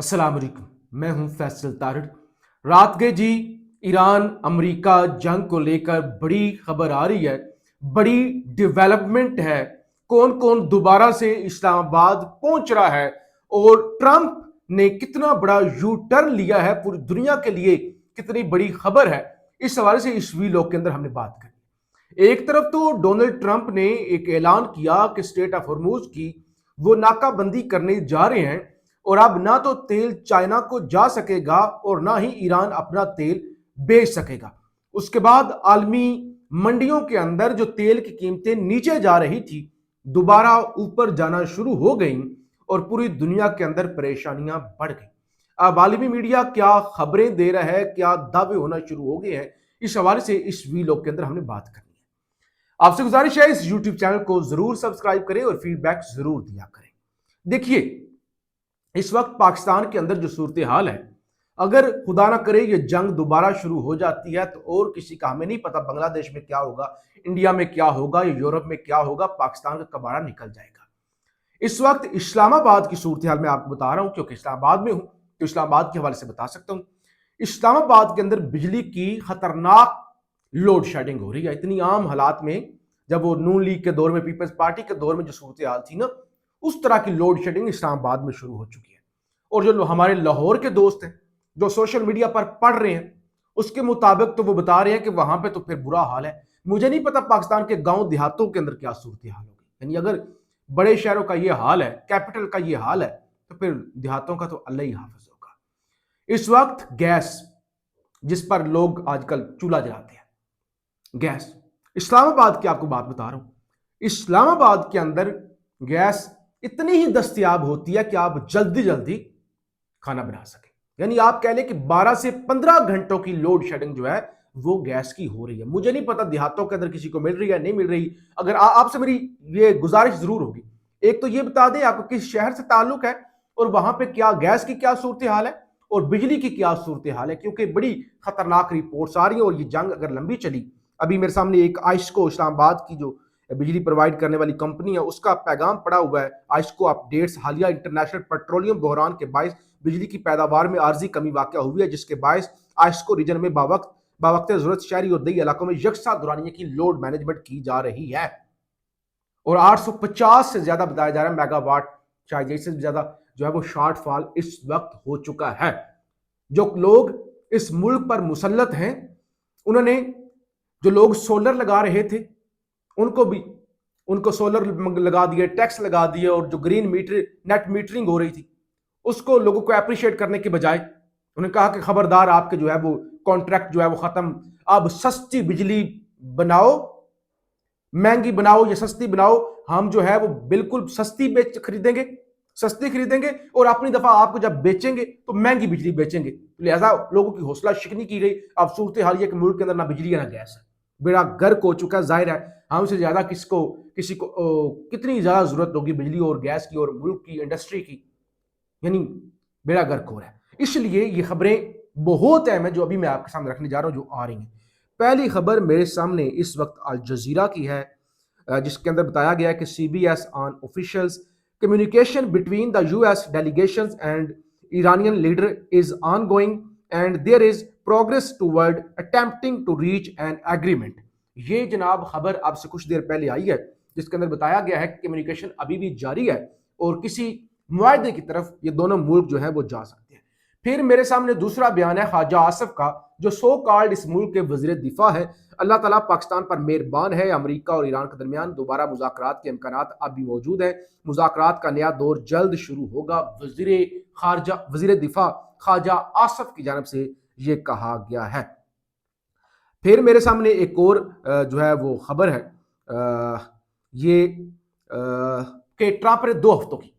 अस्सलाम वालेकुम। मैं हूं फैसल तारड़। रात गए जी, ईरान अमेरिका जंग को लेकर बड़ी खबर आ रही है, बड़ी डेवलपमेंट है। कौन कौन दोबारा से इस्लामाबाद पहुंच रहा है और ट्रंप ने कितना बड़ा यू टर्न लिया है, पूरी दुनिया के लिए कितनी बड़ी खबर है। इस हवाले से इस वीलॉग के अंदर हमने बात करी। एक तरफ तो डोनाल्ड ट्रंप ने एक ऐलान किया कि स्टेट ऑफ हॉर्मूज की वो नाकाबंदी करने जा रहे हैं और अब ना तो तेल चाइना को जा सकेगा और ना ही ईरान अपना तेल बेच सकेगा। उसके बाद आलमी मंडियों के अंदर जो तेल की कीमतें नीचे जा रही थी, दोबारा ऊपर जाना शुरू हो गई और पूरी दुनिया के अंदर परेशानियां बढ़ गई। अब आलमी मीडिया क्या खबरें दे रहा है, क्या दावे होना शुरू हो गए हैं, इस हवाले से इस वीलॉग के अंदर हमने बात करनी है। आपसे गुजारिश है इस यूट्यूब चैनल को जरूर सब्सक्राइब करें और फीडबैक जरूर दिया करें। देखिए, इस वक्त पाकिस्तान के अंदर जो सूरत हाल है, अगर खुदा ना करे ये जंग दोबारा शुरू हो जाती है तो और किसी का हमें नहीं पता बांग्लादेश में क्या होगा, इंडिया में क्या होगा, या यूरोप में क्या होगा। पाकिस्तान का कबाड़ा निकल जाएगा। इस वक्त इस्लामाबाद की सूरत हाल मैं आपको बता रहा हूं, क्योंकि इस्लामाबाद में हूं तो इस्लामाबाद के हवाले से बता सकता हूं। इस्लामाबाद के अंदर बिजली की खतरनाक लोड शेडिंग हो रही है। इतनी आम हालात में, जब वो नून लीग के दौर में, पीपल्स पार्टी के दौर में जो सूरत हाल थी ना, उस तरह की लोड शेडिंग इस्लामाबाद में शुरू हो चुकी है। और जो हमारे लाहौर के दोस्त हैं, जो सोशल मीडिया पर पढ़ रहे हैं, उसके मुताबिक तो वो बता रहे हैं कि वहां पे तो फिर बुरा हाल है। मुझे नहीं पता पाकिस्तान के गांव देहातों के अंदर क्या सूरत हाल होगी। यानी अगर बड़े शहरों का ये हाल है, कैपिटल का ये हाल है, तो फिर देहातों का तो अल्लाह ही हाफिज होगा। इस वक्त गैस, जिस पर लोग आजकल चूल्हा जलाते हैं, गैस, इस्लामाबाद की आपको बात बता रहा हूं, इस्लामाबाद के अंदर गैस इतनी ही दस्तयाब होती है कि आप जल्दी जल्दी खाना बना सके। यानी आप कह लें कि 12 से 15 घंटों की लोड शेडिंग जो है वो गैस की हो रही है। मुझे नहीं पता देहातों के अंदर किसी को मिल रही है नहीं मिल रही। अगर आपसे मेरी ये गुजारिश जरूर होगी, एक तो ये बता दें आपको किस शहर से ताल्लुक है और वहां पे क्या गैस की क्या सूरत हाल है और बिजली की क्या सूरत हाल है, क्योंकि बड़ी खतरनाक रिपोर्ट्स आ रही है। और ये जंग अगर लंबी चली, अभी मेरे सामने एक आइस्को इस्लामाबाद की जो बिजली प्रोवाइड करने वाली कंपनी है उसका पैगाम पड़ा हुआ है। आइस्को अपडेट्स, हालिया इंटरनेशनल पेट्रोलियम बहरान के बायस बिजली की पैदावार में आर्जी कमी वाक़ हुई है, जिसके बायस आइस्को रीजन में बावक्त जरूरत शहरी और दही इलाकों में यकसा दुरानिया की लोड मैनेजमेंट की जा रही है। और 850 से ज्यादा बताया जा रहा है मेगावाट, शायद इससे ज्यादा जो है वो शॉर्टफॉल इस वक्त हो चुका है। जो लोग इस मुल्क पर मुसल्लत हैं, उन्होंने, जो लोग सोलर लगा रहे थे उनको भी, उनको सोलर लगा दिए, टैक्स लगा दिए, और जो ग्रीन मीटर नेट मीटरिंग हो रही थी उसको लोगों को अप्रिशिएट करने के बजाय उन्होंने कहा कि खबरदार, आपके जो है वो कॉन्ट्रैक्ट जो है वो खत्म। अब सस्ती बिजली बनाओ, महंगी बनाओ या सस्ती बनाओ, हम जो है वो बिल्कुल सस्ती बेच खरीदेंगे, सस्ती खरीदेंगे और अपनी दफा आपको जब बेचेंगे तो महंगी बिजली बेचेंगे। लिहाजा लोगों की हौसला शिकनी की गई। अब सूरत हाल ये कि मुल्क के अंदर ना बिजली है ना गैस है, बेड़ा गर्क हो चुका है। जाहिर है हमसे ज्यादा किसी को कितनी ज्यादा जरूरत होगी बिजली और गैस की और मुल्क की इंडस्ट्री की। यानी बेड़ा गर्क हो रहा है। इसलिए ये खबरें बहुत अहम है जो अभी मैं आपके सामने रखने जा रहा हूं, जो आ रही हैं। पहली खबर मेरे सामने इस वक्त अल जजीरा की है, जिसके अंदर बताया गया है कि CBS on officials communication between the US delegations and Iranian leader is ongoing and there is progress toward attempting to reach an agreement। ये जनाब खबर आपसे कुछ देर पहले आई है, जिसके अंदर बताया गया है कि कम्युनिकेशन अभी भी जारी है और किसी मुआहदे की तरफ ये दोनों मुल्क जो है वो जा सकते हैं। फिर मेरे सामने दूसरा बयान है ख्वाजा आसिफ का, जो सो कॉल्ड इस मुल्क के वजीर दिफा है। अल्लाह ताला पाकिस्तान पर मेहरबान है। अमेरिका और ईरान के दरमियान दोबारा मुज़ाकरात के इम्कानात अब भी मौजूद हैं। मुज़ाकरात का नया दौर जल्द शुरू होगा, वजीर दिफा ख्वाजा आसिफ की जानब से ये कहा गया है। फिर मेरे सामने एक और जो है वो खबर है, ये कि ट्रंप ने 2 हफ्तों की,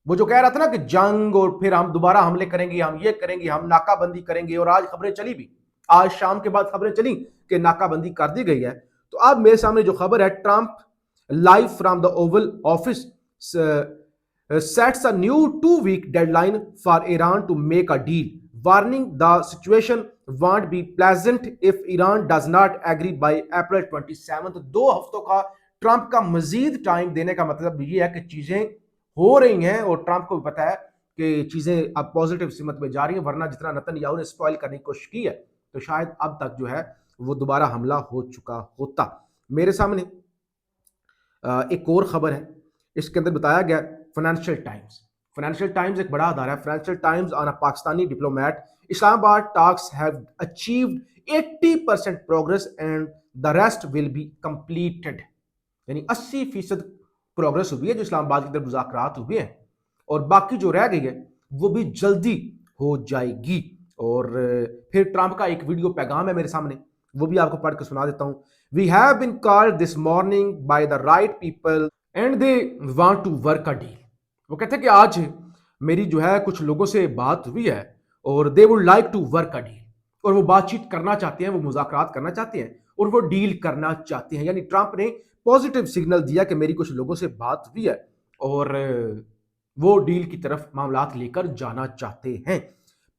वो जो कह रहा था ना कि जंग और फिर हम दोबारा हमले करेंगे, हम ये करेंगे, हम नाकाबंदी करेंगे, और आज खबरें चली भी, आज शाम के बाद खबरें चली कि नाकाबंदी कर दी गई है। तो अब मेरे सामने जो खबर है, Trump live from the Oval office sets a new 2-week deadline for Iran to make a deal, warning the situation won't be pleasant if Iran does not agree by April 27। 2 हफ्तों का ट्रंप का मजीद time देने का मतलब ये है कि चीजें हो रही हैं और ट्रंप को भी पता है कि चीज़ें अब पॉजिटिव सिमत में जा रही हैं, वरना जितना नेतन्याहू ने स्पॉइल करने की कोशिश की है तो शायद अब तक जो है वो दोबारा हमला हो चुका होता। मेरे सामने एक और खबर है, इसके अंदर बताया गया फाइनेंशियल टाइम्स एक बड़ा आधार है। Financial times on a Pakistani diplomat, Islamabad talks have achieved 80% progress and the rest will be completed. यानी 80% प्रोग्रेस हुई है जो इस्लामाबाद के अंदर मुज़ाकरात हुए हैं, और बाकी जो रह गई है वो भी जल्दी हो जाएगी। और फिर ट्रंप का एक वीडियो पैगाम है मेरे सामने, वो भी आपको पढ़ के सुना देता हूं। We have been called this morning by the right people and they want to work a deal. वो कहते हैं कि आज मेरी जो है कुछ लोगों से बात हुई है और they would like to work a deal, और वो बातचीत करना चाहते हैं, वो मुज़ाकरात करना चाहते हैं और वो डील करना चाहते हैं। यानी ट्रंप ने पॉजिटिव सिग्नल दिया कि मेरी कुछ लोगों से बात हुई है और वो डील की तरफ मामलात लेकर जाना चाहते हैं।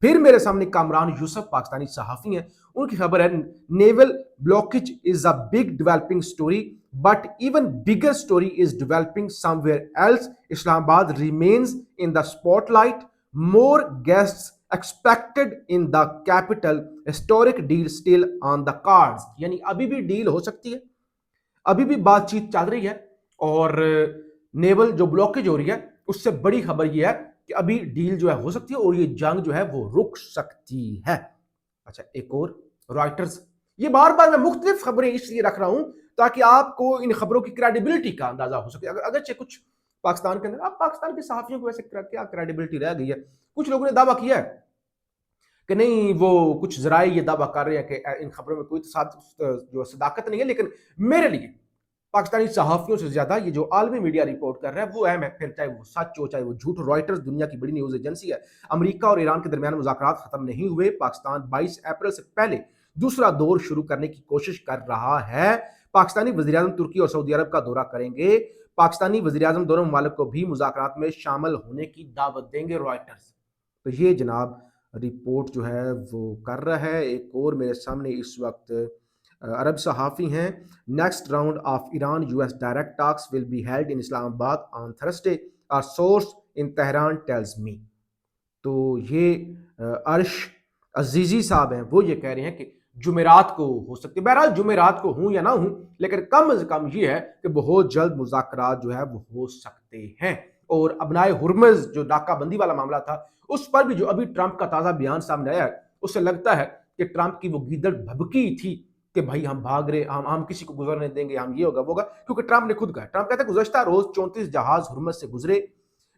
फिर मेरे सामने कामरान यूसुफ पाकिस्तानी सहाफ़ी हैं, उनकी खबर है naval blockage is a big developing story but even bigger story is developing somewhere else, Islamabad remains in the spotlight, more guests expected in the capital, historic deal still on the cards. यानी अभी भी deal हो सकती है, अभी भी बातचीत चल रही है, और नेवल जो ब्लॉकेज हो रही है उससे बड़ी खबर यह है कि अभी डील जो है हो सकती है और ये जंग जो है वो रुक सकती है। अच्छा, एक और रॉयटर्स, ये बार बार मैं मुख्तलिफ खबरें इसलिए रख रहा हूं ताकि आपको इन खबरों की क्रेडिबिलिटी का अंदाजा हो सके। अगरचे कुछ पाकिस्तान के अंदर, अब पाकिस्तान के सहाफियों को वैसे क्या क्रेडिबिलिटी रह गई है, कुछ लोगों ने दावा किया है कि नहीं, वो कुछ जराए ये दावा कर रहे हैं कि इन खबरों में कोई जो सदाकत नहीं है, लेकिन मेरे लिए पाकिस्तानी सहाफियों से ज्यादा ये जो आलमी मीडिया रिपोर्ट कर रहा है वो अहम है, फिर चाहे वो सच हो चाहे वो झूठ। रॉयटर्स दुनिया की बड़ी न्यूज एजेंसी है। अमेरिका और ईरान के दरमियान मुज़ाकरात खत्म नहीं हुए, पाकिस्तान 22 अप्रैल से पहले दूसरा दौर शुरू करने की कोशिश कर रहा है। पाकिस्तानी वज़ीर-ए-आज़म तुर्की और सऊदी अरब का दौरा करेंगे। पाकिस्तानी वज़ीर-ए-आज़म दोनों ममालिक को भी मुज़ाकरात में शामिल होने की दावत देंगे रॉयटर्स। तो ये जनाब रिपोर्ट जो है वो कर रहा है। एक और मेरे सामने इस वक्त अरब सहाफ़ी हैं, next round of Iran US direct talks will be held in Islamabad on Thursday, a source in Tehran tells me. तो ये अर्श अजीजी साहब हैं, वो ये कह रहे हैं कि जुमेरात को हो सकती है। बहरहाल जुमेरात को हूं या ना हूं, लेकिन कम से कम ये है कि बहुत जल्द मुज़ाकरात जो है वो हो सकते हैं। और अबनाए हुर्मुज़ जो नाकाबंदी वाला मामला था उस पर भी जो अभी ट्रंप का ताज़ा बयान सामने आया है, उससे लगता है कि ट्रंप की वो गीदड़ भभकी थी कि भाई हम भाग रहे, हम किसी को गुजरने देंगे, हम ये होगा वो होगा, क्योंकि ट्रंप ने खुद कहा, ट्रंप कहते हैं गुज़श्ता रोज 34 जहाज हुर्मुज़ से गुजरे,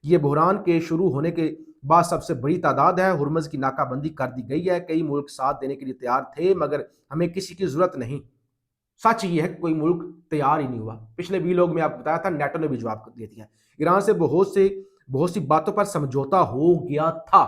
ये बहरान के शुरू होने के बाद सबसे बड़ी तादाद है। हुर्मुज़ की नाकाबंदी कर दी गई है, कई मुल्क साथ देने के लिए तैयार थे मगर हमें किसी की जरूरत नहीं। सच ये है कि कोई मुल्क तैयार ही नहीं हुआ। पिछले 20 लोग में आपको बताया था, नेटो ने भी जवाब दे दिया। ईरान से बहुत सी बातों पर समझौता हो गया था।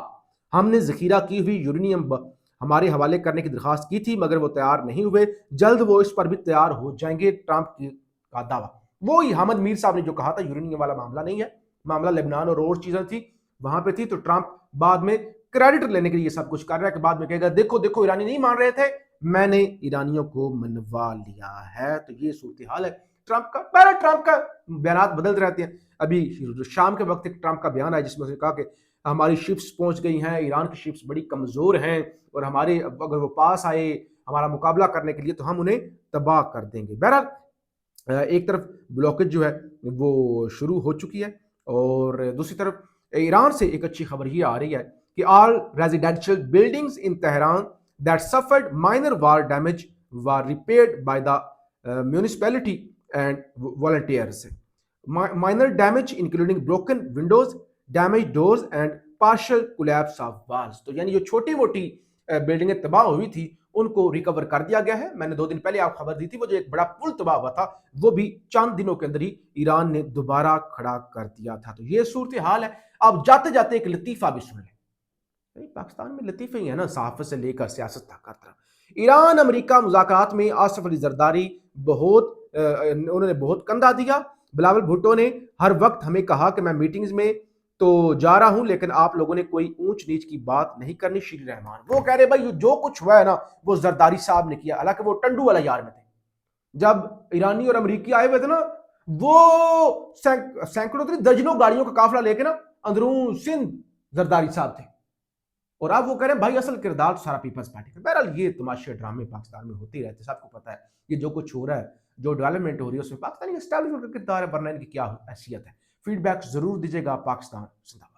हमने जखीरा की हुई यूरेनियम हमारे हवाले करने की दरखास्त की थी मगर वो तैयार नहीं हुए, जल्द वो इस पर भी तैयार हो जाएंगे, ट्रंप का दावा। वो ही हामिद मीर साहब ने जो कहा था यूरेनियम वाला मामला नहीं है, मामला लेबनान और चीजें थी वहां पे थी। तो ट्रंप बाद में क्रेडिट लेने के लिए सब कुछ कर रहा है कि बाद में कहेगा देखो देखो ईरानी नहीं मान रहे थे, मैंने ईरानियों को मनवा लिया है। तो ये सूरत हाल है ट्रंप का। पहले ट्रंप का बयान बदलते रहते हैं। अभी शाम के वक्त एक ट्रंप का बयान आया जिसमें उसने कहा कि हमारी शिप्स पहुंच गई हैं, ईरान की शिप्स बड़ी कमजोर हैं और हमारे अगर वो पास आए हमारा मुकाबला करने के लिए तो हम उन्हें तबाह कर देंगे। बहरहाल एक तरफ ब्लॉकेज जो है वो शुरू हो चुकी है और दूसरी तरफ ईरान से एक अच्छी खबर ये आ रही है कि all residential buildings in Tehran that suffered minor war damage were repaired by the municipality and volunteers. Minor damage including broken Windows, damage doors and partial collapse of walls. तो यानी जो छोटी मोटी बिल्डिंगें तबाह हुई थी उनको रिकवर कर दिया गया है। मैंने 2 दिन पहले आप खबर दी थी, वो जो एक बड़ा पुल तबाह हुआ था वो भी चंद दिनों के अंदर ही ईरान ने दोबारा खड़ा कर दिया था। तो ये सूरत हाल है। अब जाते जाते एक लतीफा भी सुन लें, पाकिस्तान में लतीफे ही है ना, सहाफत से लेकर सियासत तक। ईरान अमेरिका मुज़ाकरात में आसिफ अली जरदारी उन्होंने बहुत कंधा दिया। बिलावल भुट्टो ने हर वक्त हमें कहा कि मैं मीटिंग्स में तो जा रहा हूं लेकिन आप लोगों ने कोई ऊंच नीच की बात नहीं करनी। श्री रहमान वो कह रहे भाई जो कुछ हुआ है ना वो जरदारी साहब ने किया, हालांकि वो टंडू वाला यार में थे। जब ईरानी और अमेरिकी आए हुए थे ना, वो सैकड़ों दर्जनों गाड़ियों का काफिला लेके ना अंदरून सिंध जरदारी साहब थे, और अब वो कह रहे हैं भाई असल किरदार तो सारा पीपल्स पार्टी का। बहरहाल ये तमाशे ड्रामे पाकिस्तान में होते ही रहते, सबको पता है ये जो कुछ हो रहा है, जो डेवलपमेंट हो रही है उसमें पाकिस्तानी एस्टैब्लिशमेंट का किरदार है, वरना इनकी क्या हैसियत है। फीडबैक जरूर दीजिएगा। पाकिस्तान जिंदाबाद।